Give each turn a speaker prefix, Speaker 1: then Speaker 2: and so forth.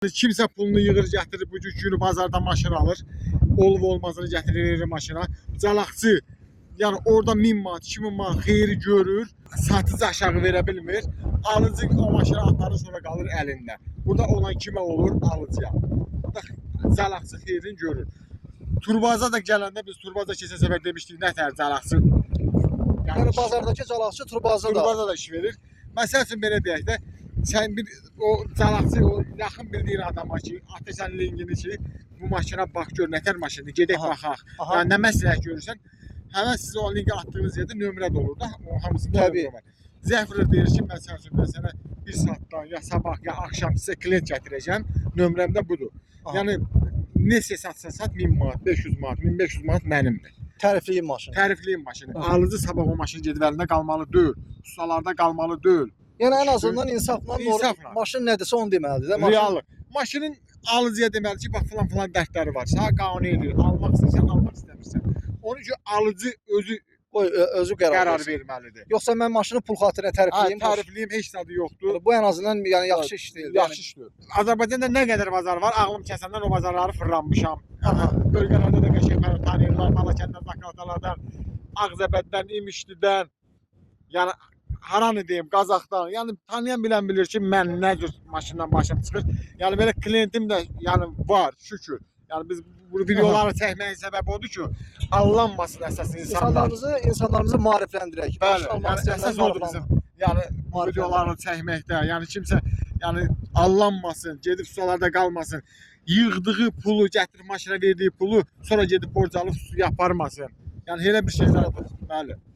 Speaker 1: Kimsə pulunu yığır, gətirir, bu günü bazardan maşın alır. Olub olmazını gətirir, verir maşına. Calaqçı, yəni orada 1000 manat, 2000 manat xeyri görür, satıcı aşağı verə bilmir. Alıcı o maşını aparır, sonra qalır əlində. Burada olan kimə olur? Alıcıya. Burada calaqçı xeyrini görür. Turbaza da gələndə biz turbaza keçən səfər demişdik, nətər calaqçı.
Speaker 2: Yəni bazardakı calaqçı turbaza
Speaker 1: da iş verir. Məsəl üçün belə deyək də, sən bir o calaqçı, o yaxın bildiyin adama ki, atırsan linkini ki, bu maşına bax gör, nətər maşındır, gedək baxaq. Yəni nə məsləhət görürsən, həmən sizə o linki atdığınız yerdə nömrə də olur da, o hamısında nömrə var. Zəfir deyir ki, məsəl üçün mən sənə bir saatdan ya sabah ya axşam sizə klient gətirəcəm, nömrəm də budur. Yəni neçə satsan sat 1000 manat, 500 manat, 1500 manat mənimdir.
Speaker 2: tərifliyim maşını.
Speaker 1: Tərifliyim maşını. Alıcı sabah o maşın gedib əlində qalmalı deyil, ustalarda qalmalı deyil.
Speaker 2: Yəni ən azından insafla maşın nədirsə onu deməlidir də.
Speaker 1: Reallı. Maşının alıcıya deməli ki, bax falan dərdləri var. Sənə qanuni edir, almaq istəyirsən, almaq istəmirsən. Onun üçün alıcı özü qərar verməlidir.
Speaker 2: Yoxsa mən maşını pul xatirinə tərifliyim.
Speaker 1: Tərifliyim heç nədir yoxdur.
Speaker 2: Bu ən azından yəni yaxşı iş deyil.
Speaker 1: Yaxşı iş deyil. Azərbaycanda nə qədər bazar var, ağlım kəsəndən o bazarları fırlanmışam. Bölgələrdə də qəşəng tanıyırlar, Balakəndən, Zaqatalardan, Ağzəbəddən, İmişlidən. Yəni haranı deyim, Qazaxdan. Yəni tanıyan bilən bilir ki, mən nə cür maşından başım çıxır. Yəni belə klientim də yəni var, şükür. Yəni biz bu videoları çəkməyin səbəbi odur ki, allanmasın əsas
Speaker 2: insanlarımızı maarifləndirək.
Speaker 1: Bəli, yəni əsas odur bizim. Yəni bu videoları çəkməkdə, yəni kimsə yəni allanmasın, gedib sularda qalmasın. Yığdığı pulu, gətirib maşına verdiyi pulu sonra gedib borc alıb suya aparmasın. Yəni elə bir şeylər olur. Bəli.